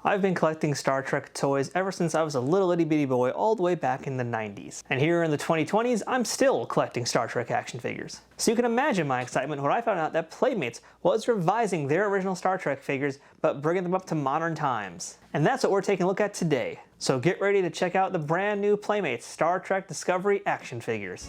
I've been collecting Star Trek toys ever since I was a little itty bitty boy all the way back in the 90s. And here in the 2020s, I'm still collecting Star Trek action figures. So you can imagine my excitement when I found out that Playmates was revising their original Star Trek figures, but bringing them up to modern times. And that's what we're taking a look at today. So get ready to check out the brand new Playmates Star Trek Discovery action figures.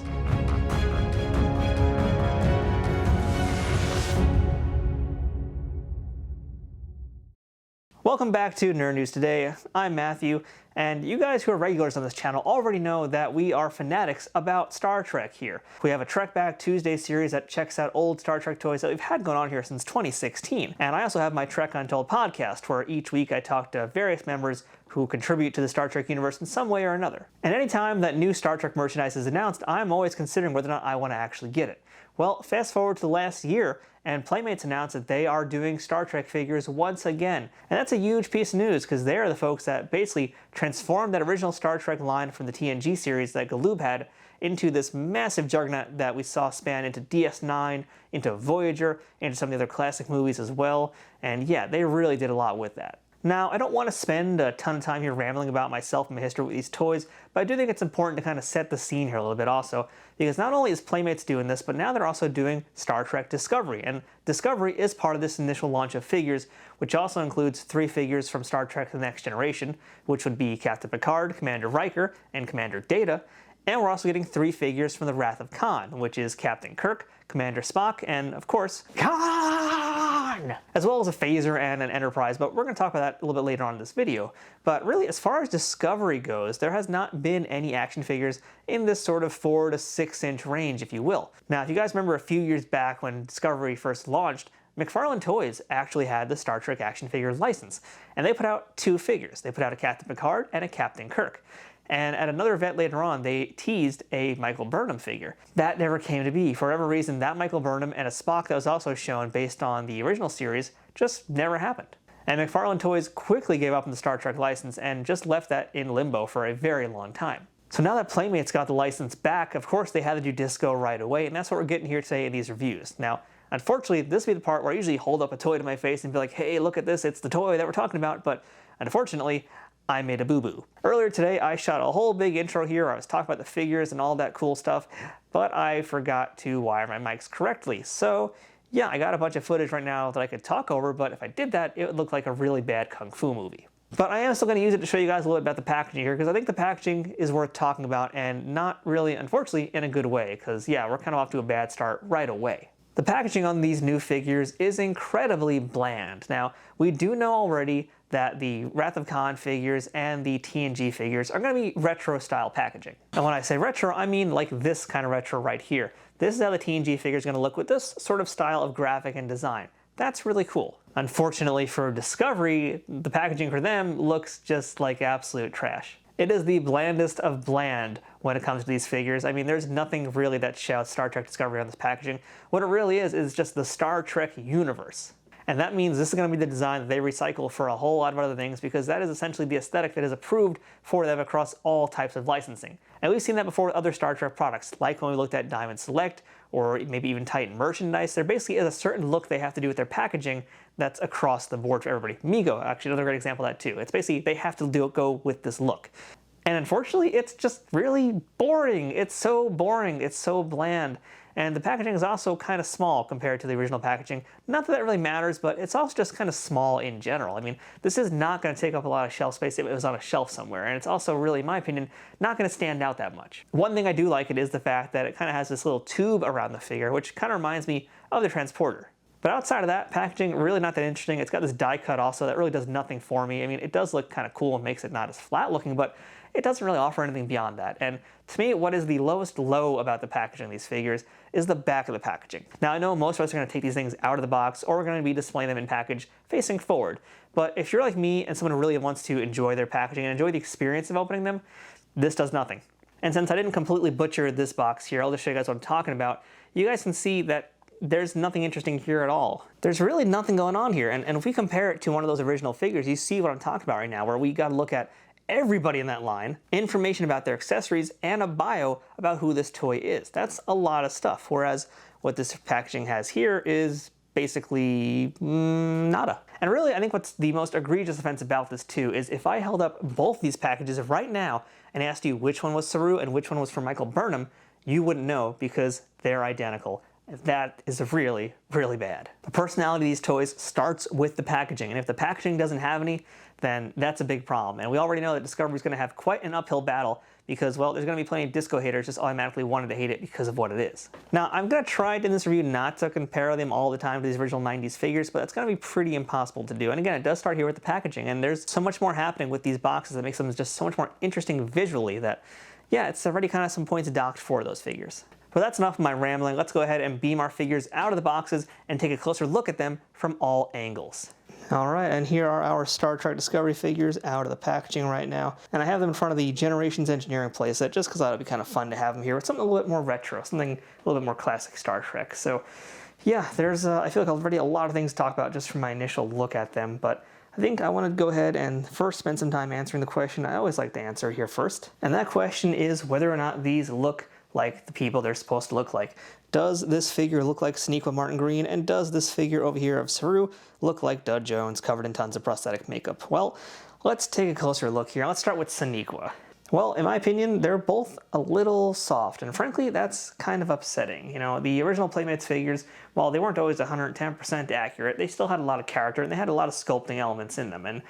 Welcome back to Nerd News Today. I'm Matthew, and you guys who are regulars on this channel already know that we are fanatics about Star Trek here. We have a Trek Back Tuesday series that checks out old Star Trek toys that we've had going on here since 2016. And I also have my Trek Untold podcast, where each week I talk to various members who contribute to the Star Trek universe in some way or another. And anytime that new Star Trek merchandise is announced, I'm always considering whether or not I want to actually get it. Well, fast forward to the last year, and Playmates announced that they are doing Star Trek figures once again. And that's a huge piece of news, because they are the folks that basically transformed that original Star Trek line from the TNG series that Galoob had into this massive juggernaut that we saw span into DS9, into Voyager, into some of the other classic movies as well. And yeah, they really did a lot with that. Now, I don't want to spend a ton of time here rambling about myself and my history with these toys, but I do think it's important to kind of set the scene here a little bit also, because not only is Playmates doing this, but now they're also doing Star Trek Discovery, and Discovery is part of this initial launch of figures, which also includes 3 figures from Star Trek The Next Generation, which would be Captain Picard, Commander Riker, and Commander Data, and we're also getting 3 figures from the Wrath of Khan, which is Captain Kirk, Commander Spock, and of course, Khan! As well as a phaser and an Enterprise, but we're going to talk about that a little bit later on in this video. But really, as far as Discovery goes, there has not been any action figures in this sort of 4 to 6 inch range, if you will. Now, if you guys remember a few years back when Discovery first launched, McFarlane Toys actually had the Star Trek action figure license, and they put out 2 figures. They put out a Captain Picard and a Captain Kirk. And at another event later on, they teased a Michael Burnham figure. That never came to be. For whatever reason, that Michael Burnham and a Spock that was also shown based on the original series just never happened. And McFarlane Toys quickly gave up on the Star Trek license and just left that in limbo for a very long time. So now that Playmates got the license back, of course they had to do Disco right away, and that's what we're getting here today in these reviews. Now, unfortunately, this would be the part where I usually hold up a toy to my face and be like, hey, look at this, it's the toy that we're talking about, but unfortunately, I made a boo-boo. Earlier today, I shot a whole big intro here where I was talking about the figures and all that cool stuff, but I forgot to wire my mics correctly. So yeah, I got a bunch of footage right now that I could talk over, but if I did that, it would look like a really bad Kung Fu movie. But I am still going to use it to show you guys a little bit about the packaging here, because I think the packaging is worth talking about, and not really, unfortunately, in a good way, because yeah, we're kind of off to a bad start right away. The packaging on these new figures is incredibly bland. Now, we do know already that the Wrath of Khan figures and the TNG figures are going to be retro style packaging. And when I say retro, I mean like this kind of retro right here. This is how the TNG figure is going to look with this sort of style of graphic and design. That's really cool. Unfortunately for Discovery, the packaging for them looks just like absolute trash. It is the blandest of bland when it comes to these figures. I mean, there's nothing really that shouts Star Trek Discovery on this packaging. What it really is just the Star Trek universe. And that means this is going to be the design that they recycle for a whole lot of other things, because that is essentially the aesthetic that is approved for them across all types of licensing. And we've seen that before with other Star Trek products, like when we looked at Diamond Select, or maybe even Titan merchandise. There basically is a certain look they have to do with their packaging that's across the board for everybody. Mego, actually, another great example of that too. It's basically, they have to go with this look. And unfortunately, it's just really boring. It's so boring, it's so bland. And the packaging is also kind of small compared to the original packaging. Not that that really matters, but it's also just kind of small in general. I mean, this is not going to take up a lot of shelf space if it was on a shelf somewhere, and it's also really, in my opinion, not going to stand out that much. One thing I do like it is the fact that it kind of has this little tube around the figure, which kind of reminds me of the transporter. But outside of that, packaging really not that interesting. It's got this die cut also that really does nothing for me. I mean, it does look kind of cool and makes it not as flat looking, but it doesn't really offer anything beyond that. And to me, what is the lowest low about the packaging of these figures is the back of the packaging. Now, I know most of us are going to take these things out of the box, or we're going to be displaying them in package facing forward. But if you're like me and someone who really wants to enjoy their packaging and enjoy the experience of opening them, this does nothing. And since I didn't completely butcher this box here, I'll just show you guys what I'm talking about. You guys can see that there's nothing interesting here at all. There's really nothing going on here. And if we compare it to one of those original figures, you see what I'm talking about right now, where we got to look at everybody in that line, information about their accessories, and a bio about who this toy is. That's a lot of stuff, whereas what this packaging has here is basically nada. And really, I think what's the most egregious offense about this too is if I held up both these packages right now and asked you which one was Saru and which one was from Michael Burnham, you wouldn't know because they're identical. That is really, really bad. The personality of these toys starts with the packaging, and if the packaging doesn't have any, then that's a big problem. And we already know that Discovery's going to have quite an uphill battle because, well, there's going to be plenty of disco haters just automatically wanting to hate it because of what it is. Now, I'm going to try in this review not to compare them all the time to these original 90s figures, but that's going to be pretty impossible to do. And again, it does start here with the packaging, and there's so much more happening with these boxes that makes them just so much more interesting visually that, yeah, it's already kind of some points docked for those figures. But that's enough of my rambling. Let's go ahead and beam our figures out of the boxes and take a closer look at them from all angles. All right, and here are our Star Trek Discovery figures out of the packaging right now. And I have them in front of the Generations Engineering playset just because I thought it'd be kind of fun to have them here with something a little bit more retro, something a little bit more classic Star Trek. So yeah, there's, I feel like already a lot of things to talk about just from my initial look at them, but I think I want to go ahead and first spend some time answering the question I always like to answer here first. And that question is whether or not these look like the people they're supposed to look like. Does this figure look like Sonequa Martin Green, and does this figure over here of Saru look like Dud Jones covered in tons of prosthetic makeup? Well, let's take a closer look here. Let's start with Sonequa. Well, in my opinion, they're both a little soft, and frankly, that's kind of upsetting. You know, the original Playmates figures, while they weren't always 110% accurate, they still had a lot of character, and they had a lot of sculpting elements in them, and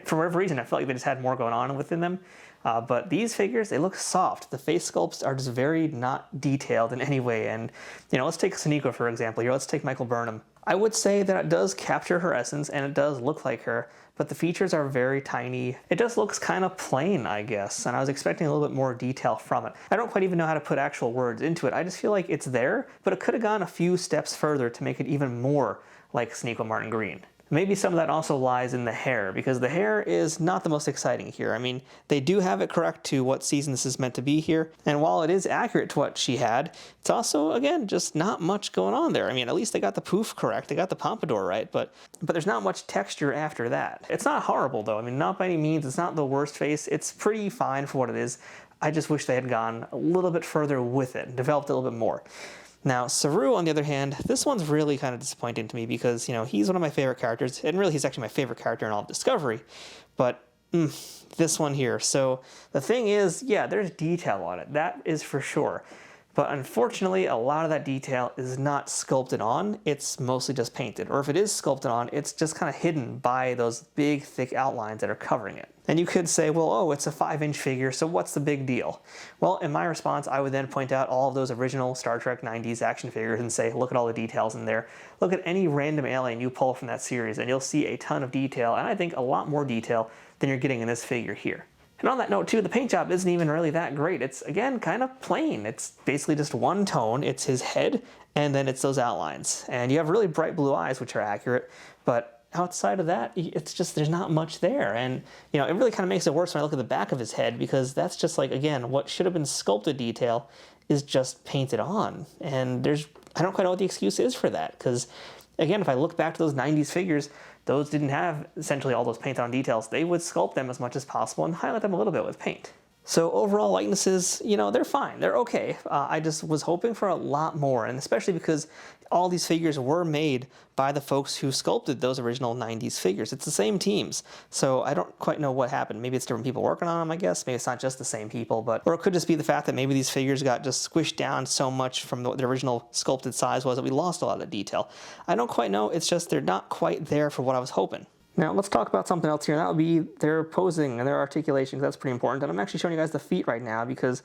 for whatever reason, I felt like they just had more going on within them. But these figures, they look soft. The face sculpts are just very not detailed in any way, and, you know, let's take Sonequa, for example, here. Let's take Michael Burnham. I would say that it does capture her essence, and it does look like her, but the features are very tiny. It just looks kind of plain, I guess, and I was expecting a little bit more detail from it. I don't quite even know how to put actual words into it. I just feel like it's there, but it could have gone a few steps further to make it even more like Sonequa Martin Green. Maybe some of that also lies in the hair, because the hair is not the most exciting here. I mean, they do have it correct to what season this is meant to be here, and while it is accurate to what she had, it's also, again, just not much going on there. I mean, at least they got the poof correct, they got the pompadour right, but there's not much texture after that. It's not horrible, though. I mean, not by any means. It's not the worst face. It's pretty fine for what it is. I just wish they had gone a little bit further with it and developed it a little bit more. Now, Saru, on the other hand, this one's really kind of disappointing to me because, you know, he's one of my favorite characters, and really he's actually my favorite character in all of Discovery, but this one here. So the thing is, yeah, there's detail on it, that is for sure, but unfortunately, a lot of that detail is not sculpted on, it's mostly just painted, or if it is sculpted on, it's just kind of hidden by those big, thick outlines that are covering it. And you could say, well, oh, it's a 5-inch figure, so what's the big deal? Well, in my response, I would then point out all of those original Star Trek 90s action figures and say, look at all the details in there. Look at any random alien you pull from that series, and you'll see a ton of detail, and I think a lot more detail than you're getting in this figure here. And on that note, too, the paint job isn't even really that great. It's, again, kind of plain. It's basically just one tone. It's his head, and then it's those outlines. And you have really bright blue eyes, which are accurate, but outside of that, it's just, there's not much there. And, you know, it really kind of makes it worse when I look at the back of his head, because that's just like, again, what should have been sculpted detail is just painted on. And I don't quite know what the excuse is for that, because, again, if I look back to those 90s figures, those didn't have essentially all those painted on details. They would sculpt them as much as possible and highlight them a little bit with paint. So overall likenesses, you know, they're fine, they're okay. I just was hoping for a lot more, and especially because all these figures were made by the folks who sculpted those original 90s figures. It's the same teams, so I don't quite know what happened. Maybe it's different people working on them, I guess. Maybe it's not just the same people, or it could just be the fact that maybe these figures got just squished down so much from what the original sculpted size was that we lost a lot of the detail. I don't quite know, it's just they're not quite there for what I was hoping. Now let's talk about something else here, and that would be their posing and their articulation, because that's pretty important. And I'm actually showing you guys the feet right now because,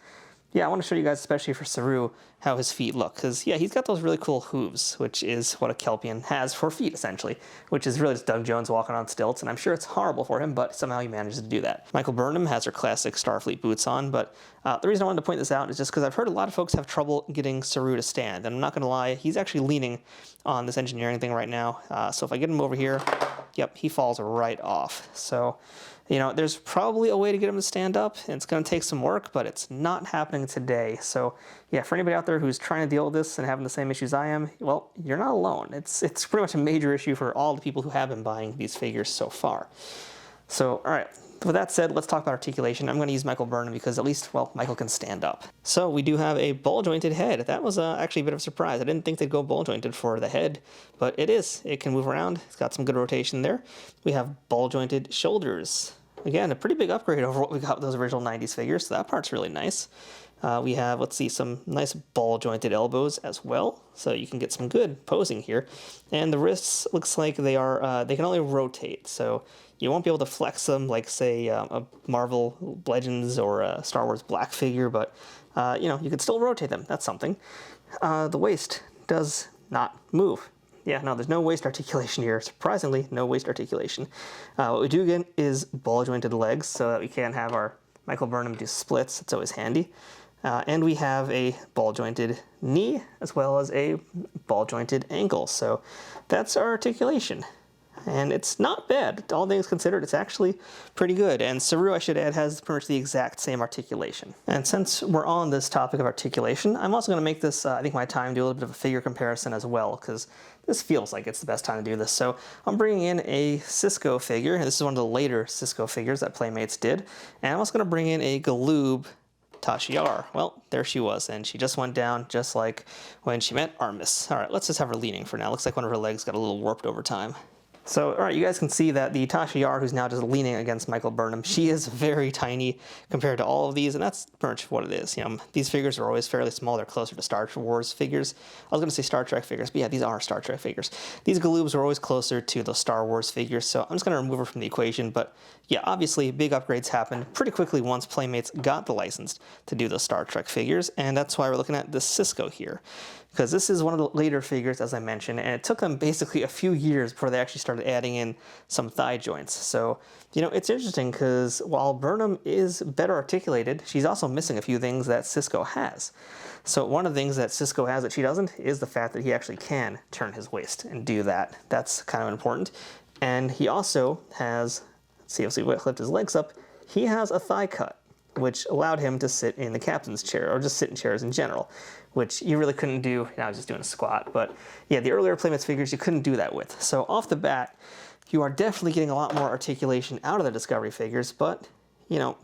yeah, I want to show you guys, especially for Saru, how his feet look. Because, yeah, he's got those really cool hooves, which is what a Kelpian has for feet, essentially, which is really just Doug Jones walking on stilts, and I'm sure it's horrible for him, but somehow he manages to do that. Michael Burnham has her classic Starfleet boots on, but the reason I wanted to point this out is just because I've heard a lot of folks have trouble getting Saru to stand, and I'm not going to lie, he's actually leaning on this engineering thing right now, so if I get him over here, yep, he falls right off. So, you know, there's probably a way to get him to stand up, and it's going to take some work, but it's not happening today. So, yeah, for anybody out there who's trying to deal with this and having the same issues I am, well, you're not alone. It's pretty much a major issue for all the people who have been buying these figures so far. So, all right, with that said, let's talk about articulation. I'm going to use Michael Burnham because at least, well, Michael can stand up. So we do have a ball-jointed head. That was actually a bit of a surprise. I didn't think they'd go ball-jointed for the head, but it is. It can move around. It's got some good rotation there. We have ball-jointed shoulders. Again, a pretty big upgrade over what we got with those original 90s figures, so that part's really nice. We have, let's see, some nice ball-jointed elbows as well, so you can get some good posing here. And the wrists looks like they are, they can only rotate, so you won't be able to flex them like, say, a Marvel Legends or a Star Wars Black figure, but, you know, you can still rotate them. That's something. The waist does not move. Yeah, no, there's no waist articulation here. Surprisingly, no waist articulation. What we do get is ball-jointed legs, so that we can have our Michael Burnham do splits. It's always handy. And we have a ball-jointed knee as well as a ball-jointed ankle. So that's our articulation. And it's not bad. All things considered, it's actually pretty good. And Saru, I should add, has pretty much the exact same articulation. And since we're on this topic of articulation, I'm also going to make this, I think, my time do a little bit of a figure comparison as well, because this feels like it's the best time to do this. So I'm bringing in a Cisco figure, and this is one of the later Cisco figures that Playmates did. And I'm also going to bring in a Galoob Tashiar. Well, there she was, and she just went down just like when she met Artemis. All right, let's just have her leaning for now. Looks like one of her legs got a little warped over time. So, all right, you guys can see that the Tashiar, who's now just leaning against Michael Burnham, she is very tiny compared to all of these, and that's pretty much what it is. You know, these figures are always fairly small. They're closer to Star Wars figures. I was going to say Star Trek figures, but yeah, these are Star Trek figures. These Galoobs are always closer to those Star Wars figures, so I'm just going to remove her from the equation. But yeah, obviously, big upgrades happened pretty quickly once Playmates got the license to do the Star Trek figures, and that's why we're looking at this Cisco here. Because this is one of the later figures, as I mentioned, and it took them basically a few years before they actually started adding in some thigh joints. So, you know, it's interesting because while Burnham is better articulated, she's also missing a few things that Cisco has. So one of the things that Cisco has that she doesn't is the fact that he actually can turn his waist and do that. That's kind of important. And he also has, let's see if we lift his legs up, he has a thigh cut, which allowed him to sit in the captain's chair, or just sit in chairs in general, which you really couldn't do. You know, I was just doing a squat, but yeah, the earlier Playmates figures you couldn't do that with. So off the bat, you are definitely getting a lot more articulation out of the Discovery figures, but, you know,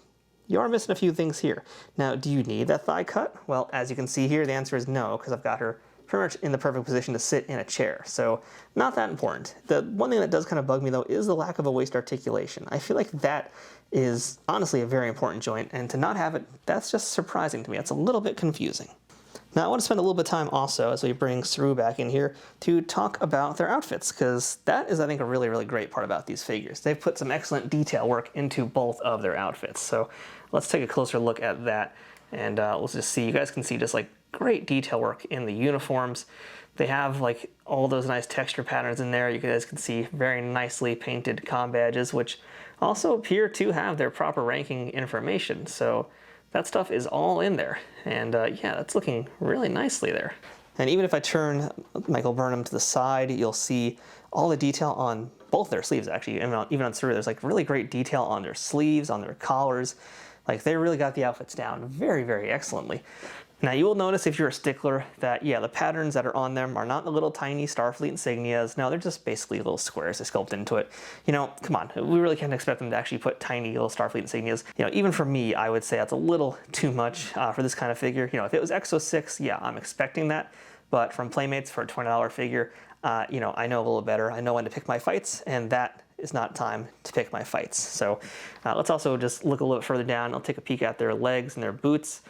you are missing a few things here. Now, do you need that thigh cut? Well, as you can see here, the answer is no, because I've got her pretty much in the perfect position to sit in a chair, so not that important. The one thing that does kind of bug me, though, is the lack of a waist articulation. I feel like that is honestly a very important joint, and to not have it, that's just surprising to me. It's a little bit confusing. Now, I want to spend a little bit of time also, as we bring Saru back in here, to talk about their outfits, because that is, I think, a really, really great part about these figures. They've put some excellent detail work into both of their outfits, so let's take a closer look at that, and let's just see. You guys can see just, like, great detail work in the uniforms. They have, like, all those nice texture patterns in there. You guys can see very nicely painted comm badges, which also appear to have their proper ranking information, so that stuff is all in there, and yeah, that's looking really nicely there. And even if I turn Michael Burnham to the side, you'll see all the detail on both their sleeves, actually. Even on Saru, there's like really great detail on their sleeves, on their collars. Like, they really got the outfits down very, very excellently. Now, you will notice if you're a stickler that, yeah, the patterns that are on them are not the little tiny Starfleet insignias. No, they're just basically little squares they sculpt into it. You know, come on, we really can't expect them to actually put tiny little Starfleet insignias. You know, even for me, I would say that's a little too much for this kind of figure. You know, if it was Exo 6, yeah, I'm expecting that. But from Playmates for a $20 figure, you know, I know a little better. I know when to pick my fights, and that is not time to pick my fights. So let's also just look a little bit further down. I'll take a peek at their legs and their boots.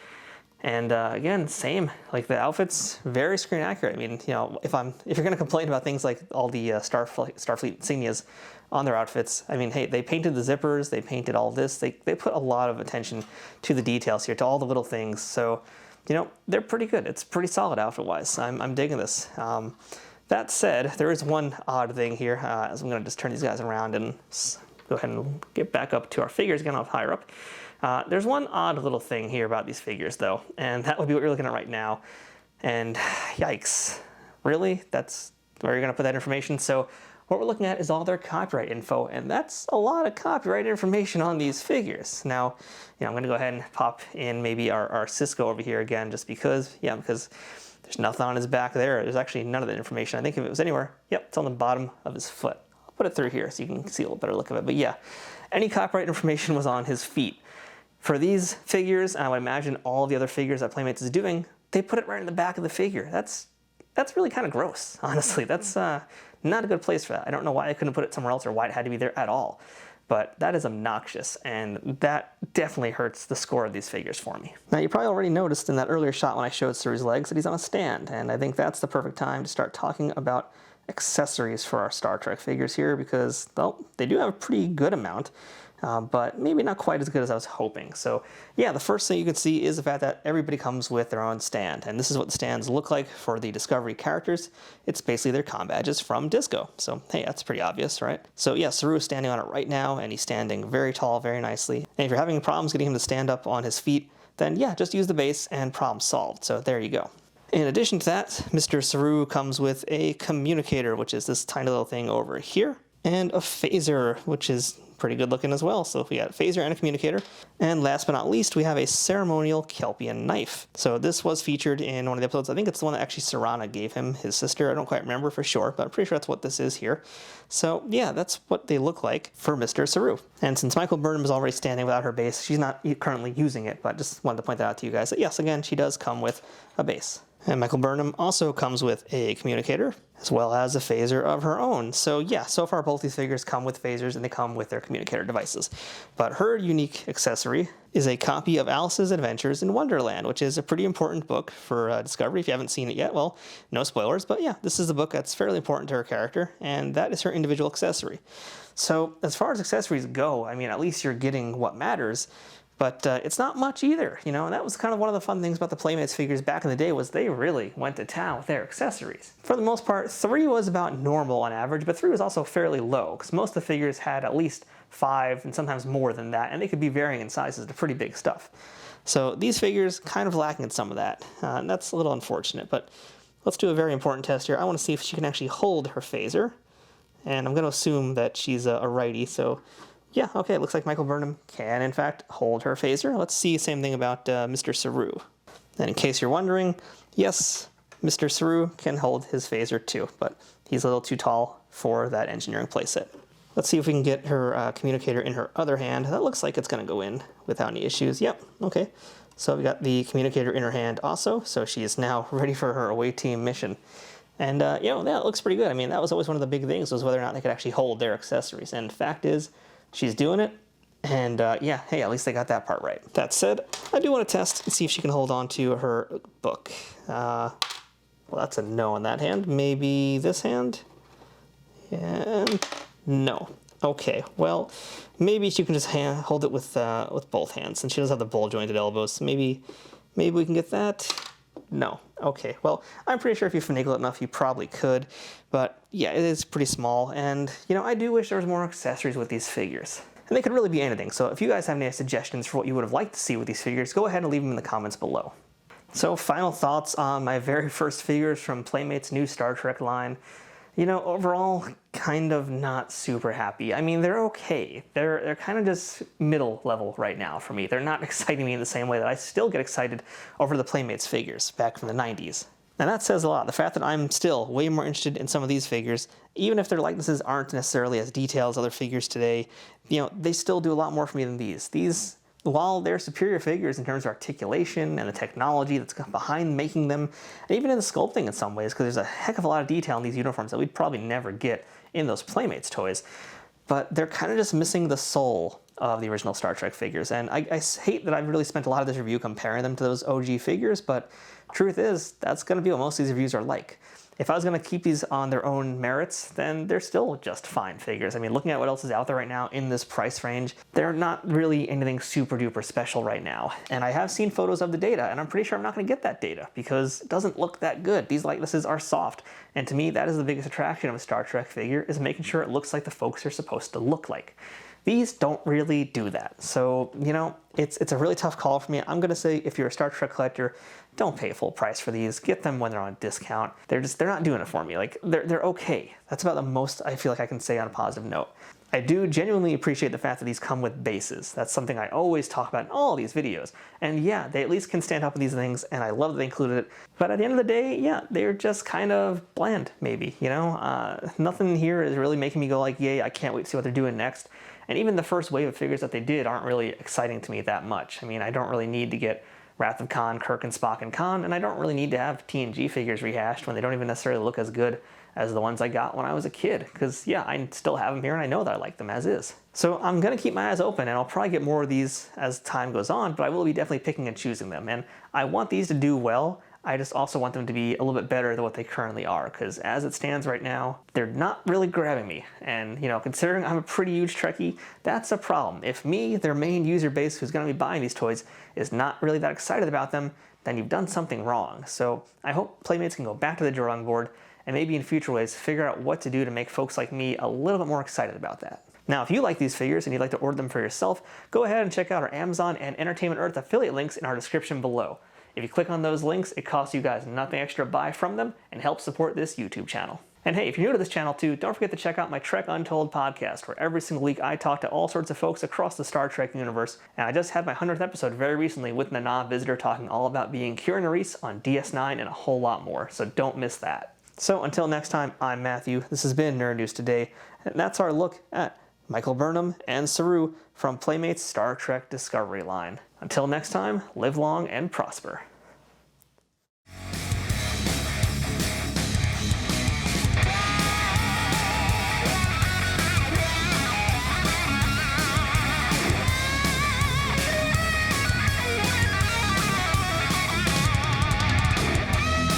And again, same, like the outfits, very screen accurate. I mean, you know, if you're gonna complain about things like all the Starfleet insignias on their outfits, I mean, hey, they painted the zippers, they painted all this, they put a lot of attention to the details here, to all the little things. So, you know, they're pretty good. It's pretty solid outfit-wise. I'm digging this. That said, there is one odd thing here, as I'm gonna just turn these guys around and go ahead and get back up to our figures again, off higher up. There's one odd little thing here about these figures, though, and that would be what you're looking at right now. And yikes, really? That's where you're going to put that information? So what we're looking at is all their copyright info, and that's a lot of copyright information on these figures. Now, you know, I'm going to go ahead and pop in maybe our Cisco over here again, just because, yeah, because there's nothing on his back there. There's actually none of that information. I think if it was anywhere, yep, it's on the bottom of his foot. I'll put it through here so you can see a little better look of it. But yeah, Any copyright information was on his feet. For these figures, and I would imagine all the other figures that Playmates is doing, they put it right in the back of the figure. That's really kind of gross, honestly. That's not a good place for that. I don't know why I couldn't put it somewhere else or why it had to be there at all. But that is obnoxious, and that definitely hurts the score of these figures for me. Now, you probably already noticed in that earlier shot when I showed Saru's legs that he's on a stand, and I think that's the perfect time to start talking about accessories for our Star Trek figures here because, well, they do have a pretty good amount. But maybe not quite as good as I was hoping. So yeah, the first thing you can see is the fact that everybody comes with their own stand. And this is what the stands look like for the Discovery characters. It's basically their comm badges from Disco. So hey, that's pretty obvious, right? So yeah, Saru is standing on it right now, and he's standing very tall, very nicely. And if you're having problems getting him to stand up on his feet, then yeah, just use the base and problem solved. So there you go. In addition to that, Mr. Saru comes with a communicator, which is this tiny little thing over here, and a phaser, which is pretty good looking as well. So we got a phaser and a communicator. And last but not least, we have a ceremonial Kelpian knife. So this was featured in one of the episodes. I think it's the one that actually Sarana gave him, his sister. I don't quite remember for sure, but I'm pretty sure that's what this is here. So yeah, that's what they look like for Mr. Saru. And since Michael Burnham is already standing without her base, she's not currently using it, but just wanted to point that out to you guys that yes, again, she does come with a base. And Michael Burnham also comes with a communicator, as well as a phaser of her own. So yeah, so far both these figures come with phasers and they come with their communicator devices. But her unique accessory is a copy of Alice's Adventures in Wonderland, which is a pretty important book for Discovery. If you haven't seen it yet, well, no spoilers, but yeah, this is a book that's fairly important to her character, and that is her individual accessory. So as far as accessories go, I mean, at least you're getting what matters. But it's not much either, you know, and that was kind of one of the fun things about the Playmates figures back in the day was they really went to town with their accessories. For the most part, 3 was about normal on average, but 3 was also fairly low, because most of the figures had at least 5 and sometimes more than that, and they could be varying in sizes to pretty big stuff. So these figures kind of lacking in some of that, and that's a little unfortunate, but let's do a very important test here. I want to see if she can actually hold her phaser, and I'm going to assume that she's a righty, so yeah, okay, it looks like Michael Burnham can, in fact, hold her phaser. Let's see the same thing about Mr. Saru. And in case you're wondering, yes, Mr. Saru can hold his phaser too, but he's a little too tall for that engineering playset. Let's see if we can get her communicator in her other hand. That looks like it's going to go in without any issues. Yep, okay. So we got the communicator in her hand also, so she is now ready for her away team mission. And, you know, that looks pretty good. I mean, that was always one of the big things, was whether or not they could actually hold their accessories. And the fact is, she's doing it, and yeah, hey, at least they got that part right. That said, I do want to test and see if she can hold on to her book. Well, that's a no on that hand. Maybe this hand? And no. Okay, well, maybe she can just hold it with both hands, since she does have the ball-jointed elbows. So maybe we can get that. No. Okay, well, I'm pretty sure if you finagle it enough, you probably could. But yeah, it is pretty small, and you know, I do wish there was more accessories with these figures. And they could really be anything, so if you guys have any suggestions for what you would have liked to see with these figures, go ahead and leave them in the comments below. So final thoughts on my very first figures from Playmates' new Star Trek line. You know, overall, kind of not super happy. I mean, they're okay. They're kind of just middle level right now for me. They're not exciting me in the same way that I still get excited over the Playmates figures back from the 90s. And that says a lot. The fact that I'm still way more interested in some of these figures, even if their likenesses aren't necessarily as detailed as other figures today, you know, they still do a lot more for me than these. These, while they're superior figures in terms of articulation and the technology that's behind making them, and even in the sculpting in some ways, because there's a heck of a lot of detail in these uniforms that we'd probably never get in those Playmates toys, but they're kind of just missing the soul of the original Star Trek figures. And I hate that I've really spent a lot of this review comparing them to those OG figures, but truth is, that's going to be what most of these reviews are like. If I was going to keep these on their own merits, then they're still just fine figures. I mean, looking at what else is out there right now in this price range, they're not really anything super duper special right now. And I have seen photos of the data, and I'm pretty sure I'm not going to get that data because it doesn't look that good. These likenesses are soft. And to me, that is the biggest attraction of a Star Trek figure, is making sure it looks like the folks are supposed to look like. These don't really do that. So, you know, it's a really tough call for me. I'm going to say if you're a Star Trek collector, don't pay full price for these. Get them when they're on discount. They're not doing it for me. Like, they're okay. That's about the most I feel like I can say on a positive note. I do genuinely appreciate the fact that these come with bases. That's something I always talk about in all these videos. And yeah, they at least can stand up with these things, and I love that they included it. But at the end of the day, yeah, they're just kind of bland, maybe, you know? Nothing here is really making me go like, yay, I can't wait to see what they're doing next. And even the first wave of figures that they did aren't really exciting to me that much. I mean, I don't really need to get Wrath of Khan, Kirk and Spock and Khan, and I don't really need to have TNG figures rehashed when they don't even necessarily look as good as the ones I got when I was a kid. Because yeah, I still have them here and I know that I like them as is. So I'm gonna keep my eyes open, and I'll probably get more of these as time goes on, but I will be definitely picking and choosing them. And I want these to do well. I just also want them to be a little bit better than what they currently are, because as it stands right now, they're not really grabbing me. And, you know, considering I'm a pretty huge Trekkie, that's a problem. If me, their main user base who's going to be buying these toys, is not really that excited about them, then you've done something wrong. So I hope Playmates can go back to the drawing board and maybe in future ways figure out what to do to make folks like me a little bit more excited about that. Now, if you like these figures and you'd like to order them for yourself, go ahead and check out our Amazon and Entertainment Earth affiliate links in our description below. If you click on those links, it costs you guys nothing extra to buy from them and helps support this YouTube channel. And hey, if you're new to this channel too, don't forget to check out my Trek Untold podcast, where every single week I talk to all sorts of folks across the Star Trek universe. And I just had my 100th episode very recently with Nana Visitor talking all about being Kira Nerys on DS9 and a whole lot more, so don't miss that. So until next time, I'm Matthew. This has been Nerd News Today, and that's our look at Michael Burnham and Saru from Playmates' Star Trek Discovery line. Until next time, live long and prosper.